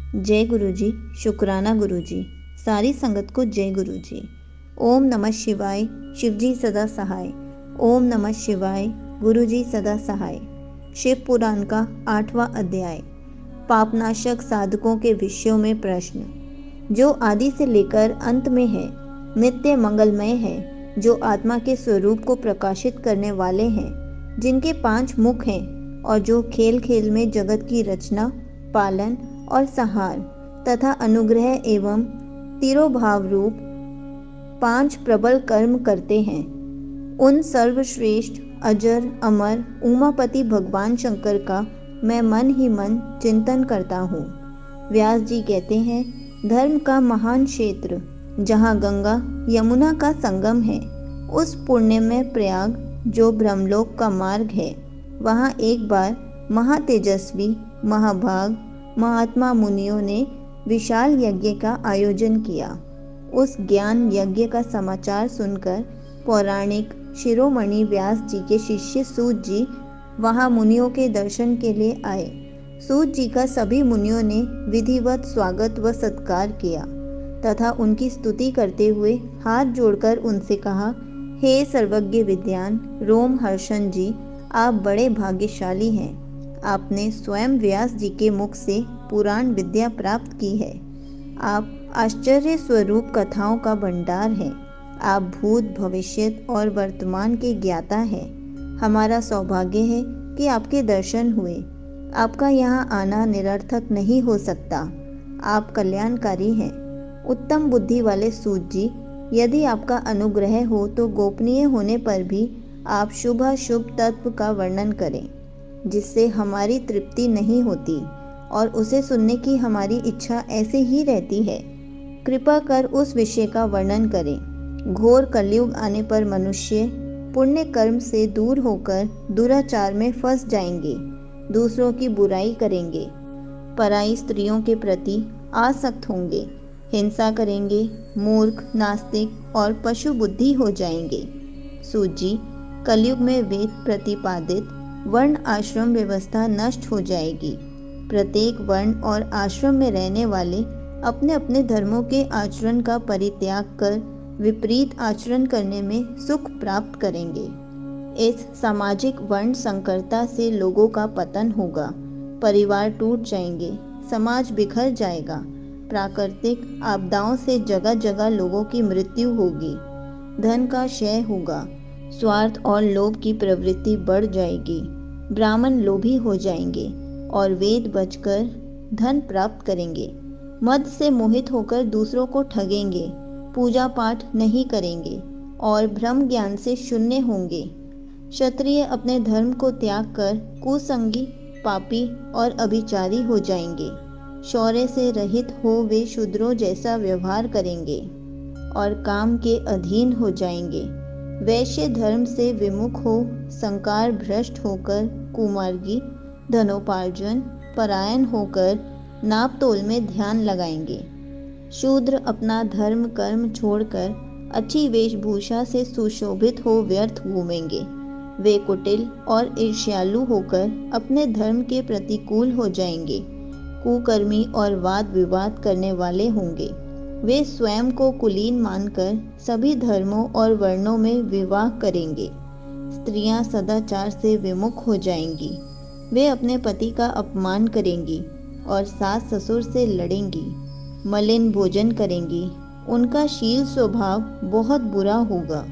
जय गुरु जी। शुक्राना गुरु जी। सारी संगत को जय गुरु जी। ओम नमः शिवाय। शिव जी सदा सहाय। ओम नमः शिवाय। गुरु जी सदा सहाय। शिव पुराण का 8वां अध्याय। पापनाशक साधकों के विषयों में प्रश्न। जो आदि से लेकर अंत में है, नित्य मंगलमय है, जो आत्मा के स्वरूप को प्रकाशित करने वाले हैं, जिनके 5 मुख हैं और जो खेल खेल में जगत की रचना, पालन और संहार तथा अनुग्रह एवं तिरोभाव रूप 5 प्रबल कर्म करते हैं, उन सर्वश्रेष्ठ अजर अमर उमापति भगवान शंकर का मैं मन ही मन चिंतन करता हूँ। व्यास जी कहते हैं, धर्म का महान क्षेत्र जहाँ गंगा यमुना का संगम है, उस पुण्यमय प्रयाग जो ब्रह्मलोक का मार्ग है, वहाँ एक बार महातेजस्वी महाभाग महात्मा मुनियों ने विशाल यज्ञ का आयोजन किया। उस ज्ञान यज्ञ का समाचार सुनकर पौराणिक शिरोमणि व्यास जी के शिष्य सूत जी वहां मुनियों के दर्शन के लिए आए। सूत जी का सभी मुनियों ने विधिवत स्वागत व सत्कार किया तथा उनकी स्तुति करते हुए हाथ जोड़कर उनसे कहा, हे सर्वज्ञ विद्वान रोमहर्षण जी, आप बड़े भाग्यशाली हैं। आपने स्वयं व्यास जी के मुख से पुराण विद्या प्राप्त की है। आप आश्चर्य स्वरूप कथाओं का भंडार हैं। आप भूत भविष्य और वर्तमान के ज्ञाता हैं। हमारा सौभाग्य है कि आपके दर्शन हुए। आपका यहाँ आना निरर्थक नहीं हो सकता। आप कल्याणकारी हैं। उत्तम बुद्धि वाले सूत जी, यदि आपका अनुग्रह हो तो गोपनीय होने पर भी आप शुभाशुभ तत्व का वर्णन करें, जिससे हमारी तृप्ति नहीं होती और उसे सुनने की हमारी इच्छा ऐसे ही रहती है। कृपा कर उस विषय का वर्णन करें। घोर कलयुग आने पर मनुष्य पुण्य कर्म से दूर होकर दुराचार में फंस जाएंगे, दूसरों की बुराई करेंगे, पराई स्त्रियों के प्रति आसक्त होंगे, हिंसा करेंगे, मूर्ख, नास्तिक और पशु बुद्धि हो जाएंगे। सूत जी, कलयुग में वेद प्रतिपादित वर्ण आश्रम व्यवस्था नष्ट हो जाएगी। प्रत्येक वर्ण और आश्रम में रहने वाले अपने अपने धर्मों के आचरण का परित्याग कर विपरीत आचरण करने में सुख प्राप्त करेंगे। इस सामाजिक वर्ण संकरता से लोगों का पतन होगा, परिवार टूट जाएंगे, समाज बिखर जाएगा, प्राकृतिक आपदाओं से जगह जगह लोगों की मृत्यु होगी, धन का क्षय होगा, स्वार्थ और लोभ की प्रवृत्ति बढ़ जाएगी, ब्राह्मण लोभी हो जाएंगे और वेद बचकर धन प्राप्त करेंगे, मद से मोहित होकर दूसरों को ठगेंगे, पूजा पाठ नहीं करेंगे और ब्रह्म ज्ञान से शून्य होंगे। क्षत्रिय अपने धर्म को त्याग कर कुसंगी, पापी और अभिचारी हो जाएंगे। शौर्य से रहित हो वे शूद्रों जैसा व्यवहार करेंगे और काम के अधीन हो जाएंगे। वैश्य धर्म से विमुख हो संकार भ्रष्ट होकर कुमार्गी, धनोपार्जन परायण होकर नाप तोल में ध्यान लगाएंगे। शूद्र अपना धर्म कर्म छोड़कर अच्छी वेशभूषा से सुशोभित हो व्यर्थ घूमेंगे। वे कुटिल और ईर्ष्यालु होकर अपने धर्म के प्रतिकूल हो जाएंगे, कुकर्मी और वाद विवाद करने वाले होंगे। वे स्वयं को कुलीन मानकर सभी धर्मों और वर्णों में विवाह करेंगे। स्त्रियां सदाचार से विमुख हो जाएंगी। वे अपने पति का अपमान करेंगी और सास ससुर से लड़ेंगी, मलिन भोजन करेंगी। उनका शील स्वभाव बहुत बुरा होगा।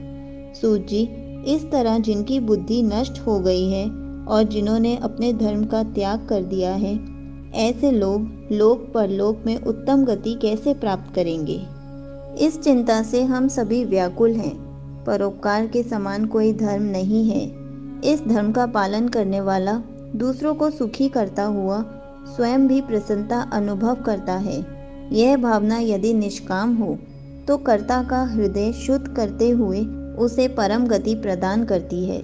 सूत जी, इस तरह जिनकी बुद्धि नष्ट हो गई है और जिन्होंने अपने धर्म का त्याग कर दिया है, ऐसे लोग लोक परलोक में उत्तम गति कैसे प्राप्त करेंगे? इस चिंता से हम सभी व्याकुल हैं। परोपकार के समान कोई धर्म नहीं है। इस धर्म का पालन करने वाला दूसरों को सुखी करता हुआ स्वयं भी प्रसन्नता अनुभव करता है। यह भावना यदि निष्काम हो तो कर्ता का हृदय शुद्ध करते हुए उसे परम गति प्रदान करती है।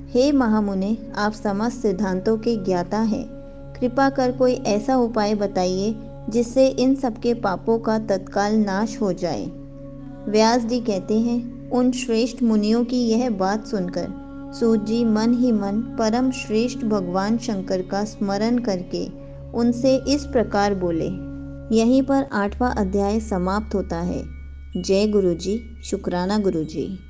हे महामुने, आप समस्त सिद्धांतों के ज्ञाता हैं। कृपा कर कोई ऐसा उपाय बताइए जिससे इन सबके पापों का तत्काल नाश हो जाए। व्यास जी कहते हैं, उन श्रेष्ठ मुनियों की यह बात सुनकर सूत जी मन ही मन परम श्रेष्ठ भगवान शंकर का स्मरण करके उनसे इस प्रकार बोले। यहीं पर 8वां अध्याय समाप्त होता है। जय गुरु जी, शुक्राना गुरु जी।